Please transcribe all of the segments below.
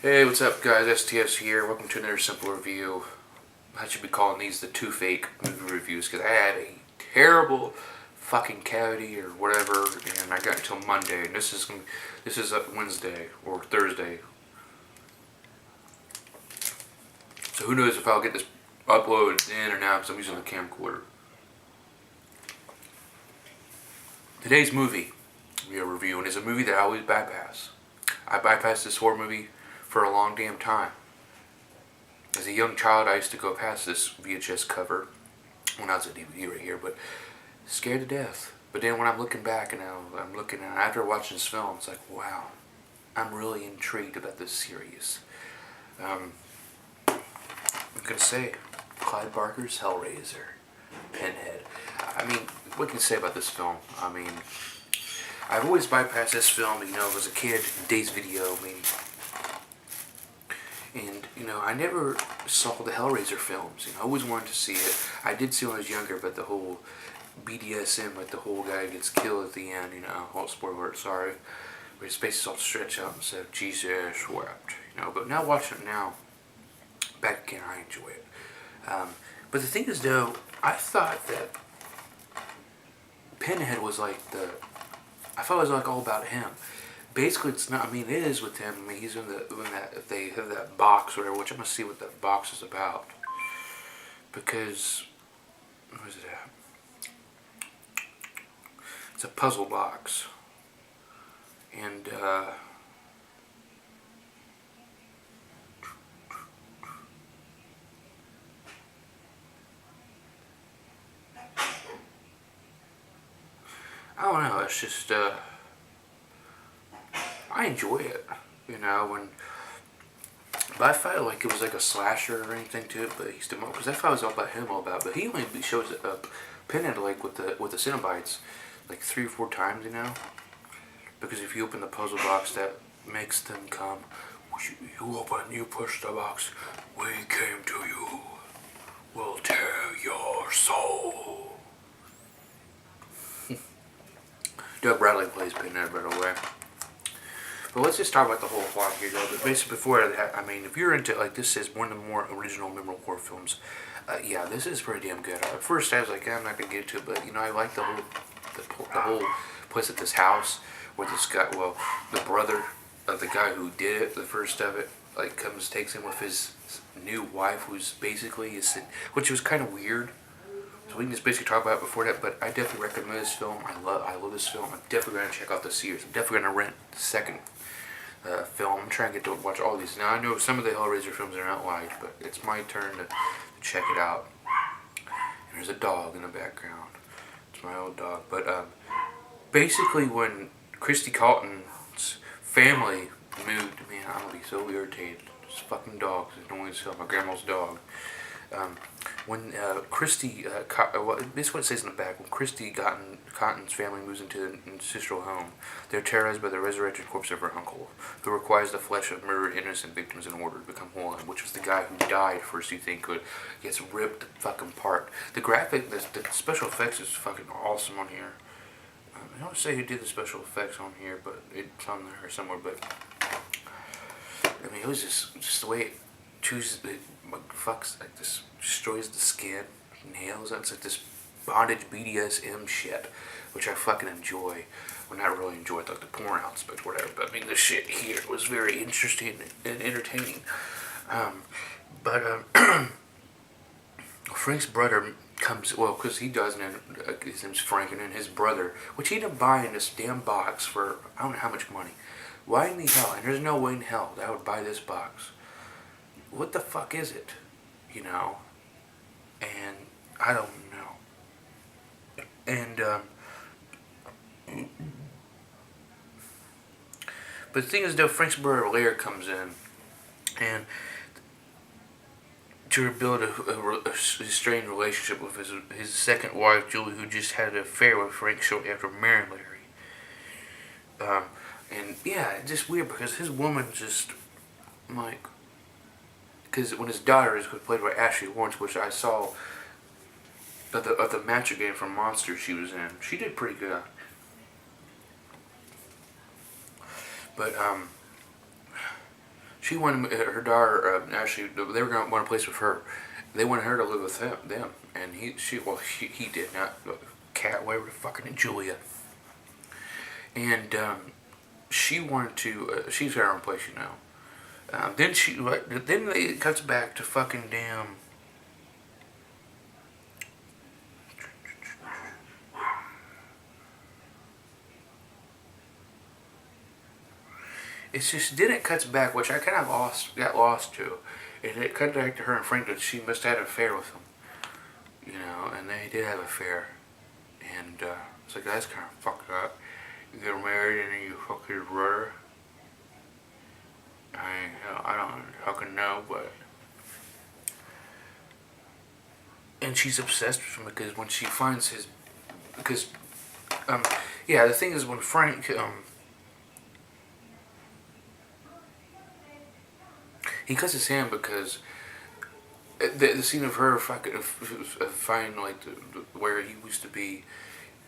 Hey, what's up guys, STS here. Welcome to another simple review. I should be calling these the two fake movie reviews because I had a terrible fucking cavity or whatever and I got until Monday and this is Wednesday or Thursday. So who knows if I'll get this uploaded in or not because I'm using the camcorder. Today's movie we are reviewing is a movie that I always bypass. I bypassed this horror movie for a long damn time. As a young child, I used to go past this VHS cover when I was a DVD right here, but scared to death. But then when I'm looking back and I'm looking at it, after watching this film, it's like, wow, I'm really intrigued about this series. I'm gonna say, Clive Barker's Hellraiser, Pinhead. I mean, what can you say about this film? I mean, I've always bypassed this film, as a kid, Days Video, maybe. And, I never saw the Hellraiser films. I always wanted to see it. I did see when I was younger, but the whole BDSM, like the whole guy gets killed at the end, oh, spoiler alert, sorry. Where his face is all stretched out and said, Jesus wept, But now watching it now, back again, I enjoy it. But the thing is, though, I thought that Pinhead was I thought it was all about him. Basically, it's not. I mean, it is with him. I mean, he's in that. If they have that box or whatever, which I'm gonna see what that box is about. Because, where is it at? It's a puzzle box, and I don't know. It's just I enjoy it, but I felt like it was like a slasher or anything to it, but he's the most, because I thought it was all about him, but he only shows up Pinhead with the Cenobites like 3 or 4 times, because if you open the puzzle box, that makes them come. You open, you push the box. We came to you. We'll tear your soul. Doug Bradley plays Pinhead, by the way. But let's just talk about the whole plot here, though. But basically, before that, I mean, if you're into, this is one of the more original, memorable horror films, yeah, this is pretty damn good. At first, I was like, I'm not going to get into it, but, I like the whole place at this house, where this guy, the brother of the guy who did it, the first of it, takes him with his new wife, who's basically, which was kind of weird. So we can just basically talk about it before that, but I definitely recommend this film. I love this film. I'm definitely going to check out the series. I'm definitely going to rent the second film. I'm trying to get to watch all these. Now, I know some of the Hellraiser films are not liked, but it's my turn to check it out. And there's a dog in the background. It's my old dog. But basically, when Kirsty Calton's family moved, man, I'm going to be so irritated. This fucking dog is annoying as hell. My grandma's dog. When Kirsty, this is what it says in the back. When Kirsty Cotton's family moves into an ancestral home, they're terrorized by the resurrected corpse of her uncle, who requires the flesh of murdered innocent victims in order to become whole, which was the guy who died first. You think gets ripped fucking apart. The special effects is fucking awesome on here. I don't say who did the special effects on here, but it's on there somewhere. But I mean, it was just the way it chooses. Fucks this, destroys the skin, nails it. It's like this bondage BDSM shit, which I fucking enjoy. Well, not really enjoyed like the porn aspect, whatever. But I mean, the shit here was very interesting and entertaining. Frank's brother comes, because he doesn't. His name's Frank, and then his brother, which he ended up buying this damn box for I don't know how much money. Why in the hell? And there's no way in hell that I would buy this box. What the fuck is it? And I don't know. And, but the thing is, though, Frank's brother Lair comes in, and to rebuild a strained relationship with his second wife, Julie, who just had an affair with Frank shortly after marrying Larry. And, yeah, it's just weird, because his woman just, because when his daughter is played by Ashley Laurence, which I saw of the match game from Monster she was in, she did pretty good. But She wanted her daughter. Actually, they were going to want a place with her. They wanted her to live with them, and he did not. Cat, whatever the fucking Julia, and she wanted to. She's got her own place, you know. Then it cuts back to fucking damn. It's just then it cuts back, which I kind of got lost to. It cut back to her and Frank that she must have had an affair with him, you know, and they did have an affair, and it's like that's kind of fucked up. You get married and then you fuck your brother. I don't fucking know, but. And she's obsessed with him because when she finds his. Because. Yeah, the thing is when Frank. He cuts his hand because. The scene of her fucking. Finding, like, where he used to be.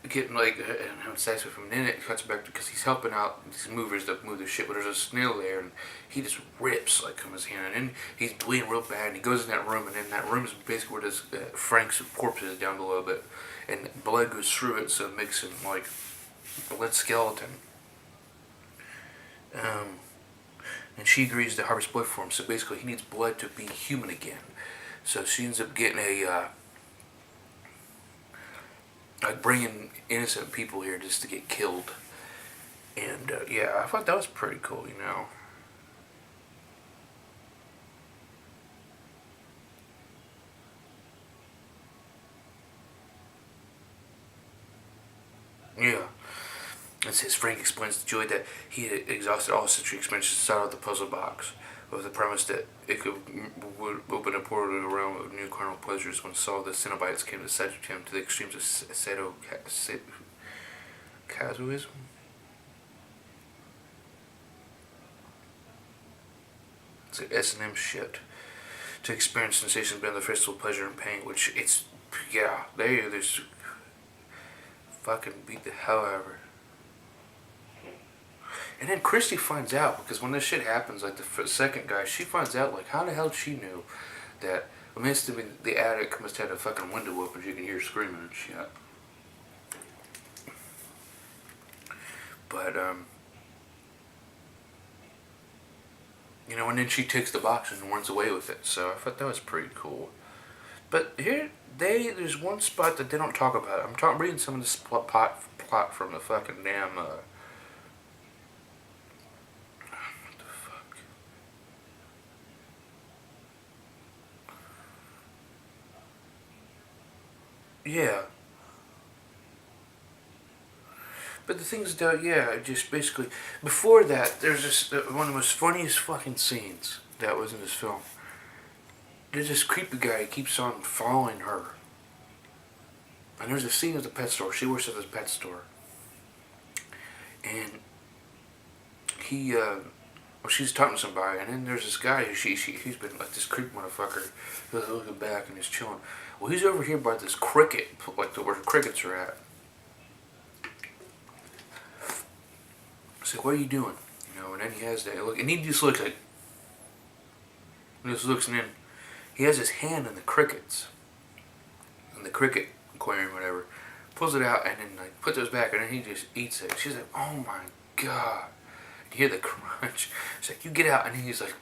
Getting like and having sex with him, and then it cuts back because he's helping out these movers that move their shit, but there's a snail there, and he just rips like from his hand, and then he's bleeding real bad, and he goes in that room, and then that room is basically where this Frank's corpse is down below a bit, and blood goes through it, so it makes him like a blood skeleton. And she agrees to harvest blood for him, so basically he needs blood to be human again. So she ends up getting a. Like bringing innocent people here just to get killed. And yeah, I thought that was pretty cool, you know. Yeah. It says Frank explains to Joy that he had exhausted all sensory experiences inside of the puzzle box, with the premise that it would open a portal to a realm of new carnal pleasures when saw the Cenobites came to subject him to the extremes of sadomasochism. It's like S&M shit. To experience sensations beyond the physical pleasure and pain, which it's, yeah, there's fucking beat the hell out of her. And then Kirsty finds out, because when this shit happens, like the second guy, she finds out, like, how the hell she knew that, the attic must have had a fucking window open so you can hear screaming and shit. But, you know, and then she takes the box and runs away with it, so I thought that was pretty cool. But here, there's one spot that they don't talk about. I'm reading some of this plot from the fucking damn, yeah. But the things that, yeah, just basically, before that, there's this, one of the most funniest fucking scenes that was in this film. There's this creepy guy who keeps on following her. And there's a scene at the pet store. She works at this pet store. And he, she's talking to somebody, and then there's this guy who he's been like this creep motherfucker, who's looking back and he's chilling. Well, he's over here by this cricket, like where the crickets are at. I said, what are you doing? You know, and then he has that look, and he just looks like, he just looks, and then he has his hand in the crickets, in the cricket aquarium, whatever, pulls it out, and then like puts it back, and then he just eats it. She's like, oh my god. You hear the crunch. She's like, you get out, and he's like,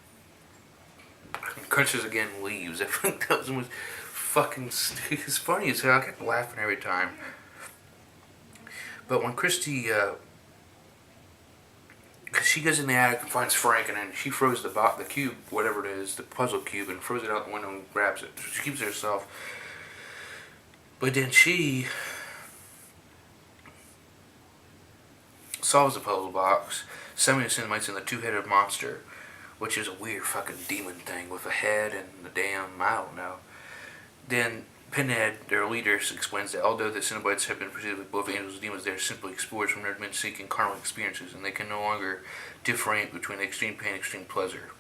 crunches again, leaves. I think that was the most fucking, it's funny as hell. I kept laughing every time. But when Kirsty, because she goes in the attic and finds Frank, and then she throws the cube, whatever it is, the puzzle cube, and throws it out the window and grabs it. She keeps it herself. But then she solves the puzzle box, summoning the Cenobites and the two-headed monster, which is a weird fucking demon thing with a head and the damn, I don't know. Then Pinhead, their leader, explains that although the Cenobites have been presented with both angels and demons, they are simply explorers from their men seeking carnal experiences, and they can no longer differentiate between extreme pain and extreme pleasure.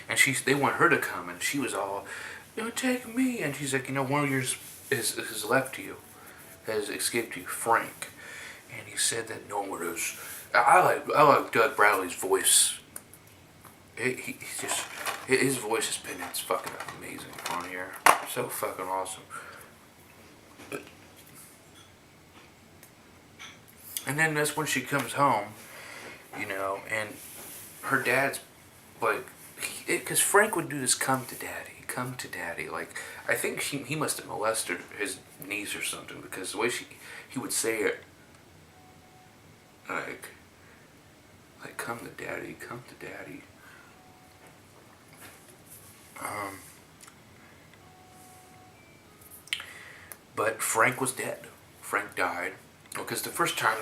And they want her to come, and she was all, take me. And she's like, one of yours is left to you, has escaped you, Frank. and he said that no one was. I like Doug Bradley's voice. He's just his voice opinion is fucking amazing on here. So fucking awesome. And then that's when she comes home, you know, and her dad's like, because Frank would do this come to daddy. Like, I think he must have molested his niece or something, because the way he would say it, like come to daddy, come to daddy. But Frank was dead. Frank died. Because the first time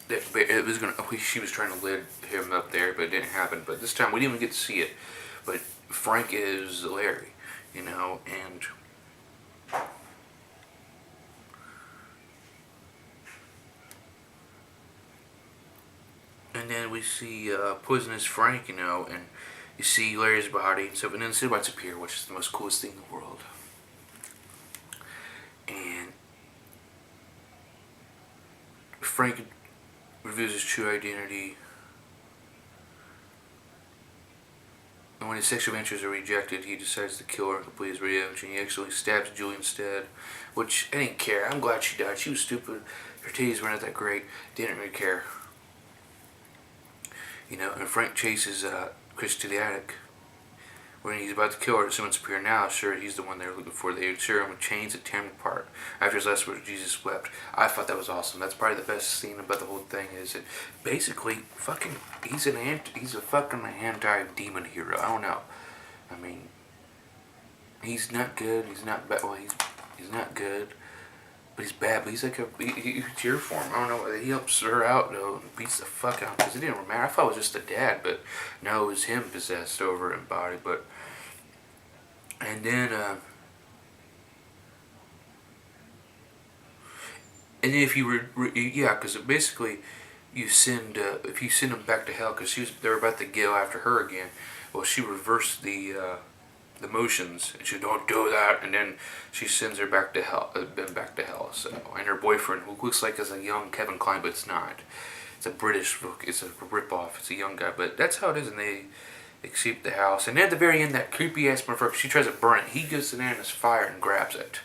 that it was she was trying to lead him up there, but it didn't happen. But this time we didn't even get to see it. But Frank is Larry, you know, and then we see poisonous Frank, you know, and you see Larry's body and stuff, and then the Cenobites appear, which is the most coolest thing in the world. And Frank reveals his true identity. And when his sexual ventures are rejected, he decides to kill her and complete his redemption. He actually stabs Julie instead, which I didn't care. I'm glad she died. She was stupid. Her titties were not that great. Didn't really care. You know, and Frank chases Chris to the attic. When he's about to kill her, someone's appear now. Sure, he's the one they're looking for. They insure him with chains that tear him apart. After his last words, Jesus wept. I thought that was awesome. That's probably the best scene about the whole thing. Is that basically fucking he's a fucking anti-demon hero. I don't know. I mean, he's not good. He's not bad. Well, he's not good, but he's bad. But he's like he's here for him. I don't know. He helps her out though, and beats the fuck out because it didn't matter. I thought it was just a dad, but no, it was him possessed over in body. But and then if you yeah, because basically you send if you send them back to hell, because they're about to go after her again. Well, she reversed the motions, and she don't do that, and then she sends her back to hell. Back to hell. So, and her boyfriend, who looks like as a young Kevin Kline, but it's not. It's a British book. It's a rip-off. It's a young guy, but that's how it is, and they escape the house. And then at the very end, that creepy ass motherfucker, she tries to burn it. He goes in there in his fire and grabs it.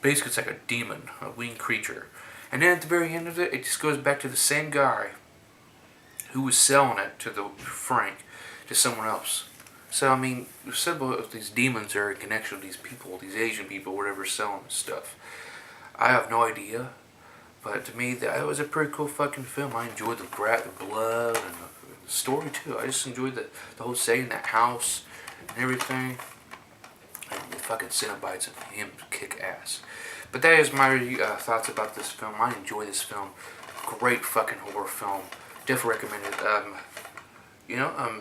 Basically, it's like a demon, a winged creature. And then at the very end of it, it just goes back to the same guy who was selling it to Frank, to someone else. So, I mean, several of these demons are in connection with these people, these Asian people, whatever, selling this stuff. I have no idea, but to me, that was a pretty cool fucking film. I enjoyed the blood, and the story, too. I just enjoyed the whole setting, that house, and everything. And the fucking Cenobites and him kick ass. But that is my thoughts about this film. I enjoy this film. Great fucking horror film. Definitely recommend it.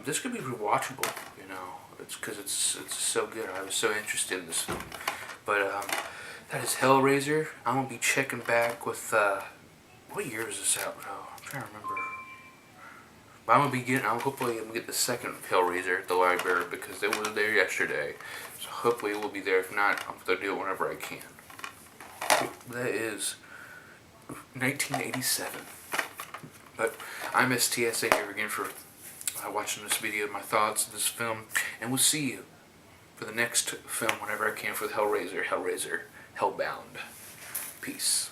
This could be rewatchable, you know. It's because it's so good. I was so interested in this film. But that is Hellraiser. I'm gonna be checking back with what year is this out? Oh, I'm trying to remember. But hopefully I'm gonna get the second Hellraiser at the library, because it was there yesterday. So hopefully it will be there. If not, I'm gonna do it whenever I can. That is 1987. But I'm STS. Thank you again for watching this video, my thoughts of this film, and we'll see you for the next film whenever I can for the Hellraiser, Hellbound. Peace.